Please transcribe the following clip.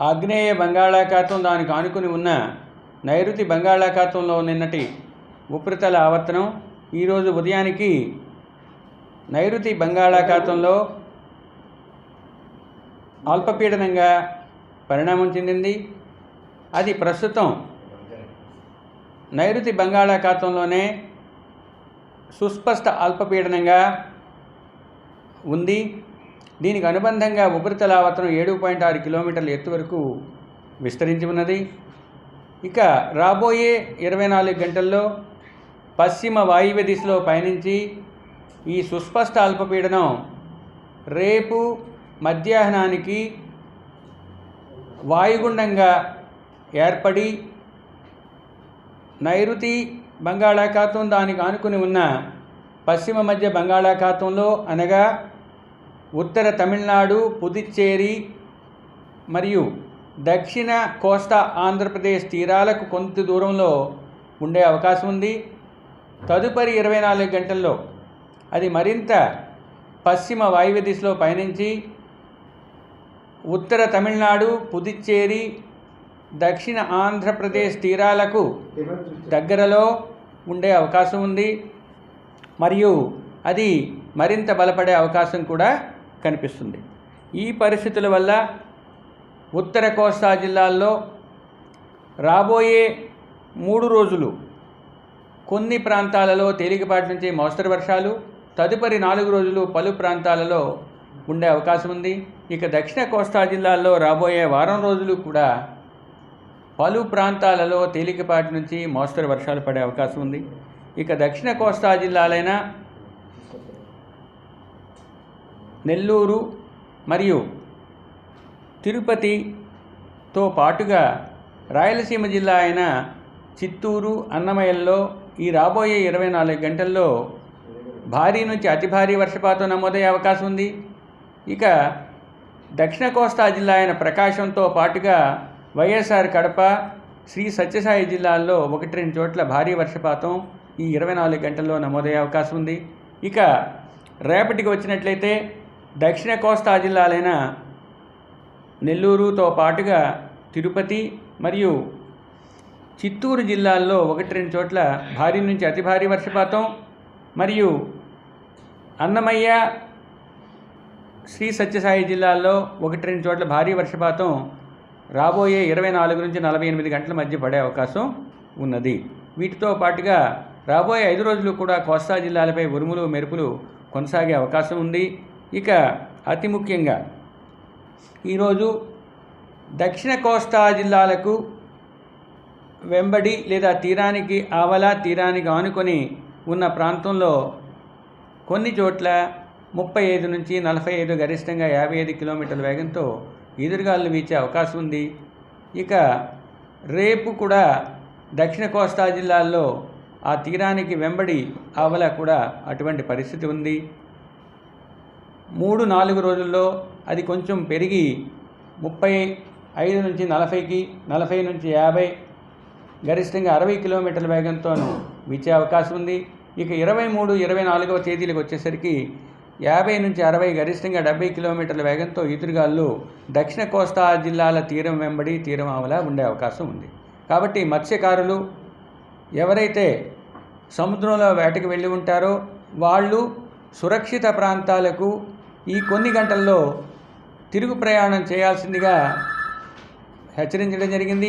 ఆగ్నేయ బంగాళాఖాతం దానికి ఆనుకుని ఉన్న నైరుతి బంగాళాఖాతంలో నిన్నటి ఉపరితల ఆవర్తనం ఈరోజు ఉదయానికి నైరుతి బంగాళాఖాతంలో అల్పపీడనంగా పరిణామం చెందింది. అది ప్రస్తుతం నైరుతి బంగాళాఖాతంలోనే సుస్పష్ట అల్పపీడనంగా ఉంది. దీనికి అనుబంధంగా ఉపరితల ఆవర్తనం 7.6 కిలోమీటర్ల ఎత్తు వరకు విస్తరించి ఉన్నది. ఇక రాబోయే 24 గంటల్లో పశ్చిమ వాయువ్య దిశలో పయనించి ఈ సుస్పష్ట అల్పపీడనం రేపు మధ్యాహ్నానికి వాయుగుండంగా ఏర్పడి నైరుతి బంగాళాఖాతం దానికి ఆనుకుని ఉన్న పశ్చిమ మధ్య బంగాళాఖాతంలో అనగా ఉత్తర తమిళనాడు, పుదుచ్చేరి మరియు దక్షిణ కోస్తా ఆంధ్రప్రదేశ్ తీరాలకు కొంత దూరంలో ఉండే అవకాశం ఉంది. తదుపరి 24 గంటల్లో అది మరింత పశ్చిమ వాయువ్య దిశలో పయనించి ఉత్తర తమిళనాడు, పుదుచ్చేరి, దక్షిణ ఆంధ్రప్రదేశ్ తీరాలకు దగ్గరలో ఉండే అవకాశం ఉంది. మరియు అది మరింత బలపడే అవకాశం కూడా కనిపిస్తుంది. ఈ పరిస్థితుల వల్ల ఉత్తర కోస్తా జిల్లాల్లో రాబోయే 3 రోజులు కొన్ని ప్రాంతాలలో తేలికపాటి నుంచి మోస్తరు వర్షాలు, తదుపరి 4 రోజులు పలు ప్రాంతాలలో ఉండే అవకాశం ఉంది. ఇక దక్షిణ కోస్తా జిల్లాల్లో రాబోయే వారం రోజులు కూడా పలు ప్రాంతాలలో తేలికపాటి నుంచి మోస్తరు వర్షాలు పడే అవకాశం ఉంది. ఇక దక్షిణ కోస్తా జిల్లాలైన నెల్లూరు మరియు తిరుపతితో పాటుగా రాయలసీమ జిల్లా అయిన చిత్తూరు, అన్నమయ్యల్లో ఈ రాబోయే 24 గంటల్లో భారీ నుంచి అతి భారీ వర్షపాతం నమోదయ్యే అవకాశం ఉంది. ఇక దక్షిణ కోస్తా జిల్లా అయిన ప్రకాశంతో పాటుగా వైఎస్ఆర్ కడప, శ్రీ సత్యసాయి జిల్లాల్లో 1-2 చోట్ల భారీ వర్షపాతం ఈ 24 గంటల్లో నమోదయ్యే అవకాశం ఉంది. ఇక రేపటికి వచ్చినట్లయితే దక్షిణ కోస్తా జిల్లాలైన నెల్లూరుతో పాటుగా తిరుపతి మరియు చిత్తూరు జిల్లాల్లో 1-2 చోట్ల భారీ నుంచి అతి భారీ వర్షపాతం మరియు అన్నమయ్య, శ్రీ సత్యసాయి జిల్లాల్లో 1-2 చోట్ల భారీ వర్షపాతం రాబోయే 24 నుంచి 48 గంటల మధ్య పడే అవకాశం ఉన్నది. వీటితో పాటుగా రాబోయే 5 రోజులు కూడా కోస్తా జిల్లాలపై ఉరుములు, మెరుపులు కొనసాగే అవకాశం ఉంది. ఇక అతి ముఖ్యంగా ఈరోజు దక్షిణ కోస్తా జిల్లాలకు వెంబడి లేదా తీరానికి ఆవల, తీరానికి ఆనుకొని ఉన్న ప్రాంతంలో కొన్ని చోట్ల 35 నుంచి 45, గరిష్టంగా 55 కిలోమీటర్ల వేగంతో ఎదురుగాలులు వీచే అవకాశం ఉంది. ఇక రేపు కూడా దక్షిణ కోస్తా జిల్లాల్లో ఆ తీరానికి వెంబడి ఆవల కూడా అటువంటి పరిస్థితి ఉంది. 3-4 రోజుల్లో అది కొంచెం పెరిగి 35 నుంచి 40కి, 40 నుంచి 50, గరిష్టంగా 60 కిలోమీటర్ల వేగంతోనూ వీచే అవకాశం ఉంది. ఇక 23, 24వ తేదీలకు వచ్చేసరికి 50 నుంచి 60, గరిష్టంగా 70 కిలోమీటర్ల వేగంతో ఈదురుగాలు దక్షిణ కోస్తా జిల్లాల తీరం వెంబడి, తీరం ఆవల ఉండే అవకాశం ఉంది. కాబట్టి మత్స్యకారులు ఎవరైతే సముద్రంలో వేటకు వెళ్ళి ఉంటారో వాళ్ళు సురక్షిత ప్రాంతాలకు ఈ కొన్ని గంటల్లో తిరుగు ప్రయాణం చేయాల్సిందిగా హెచ్చరించడం జరిగింది.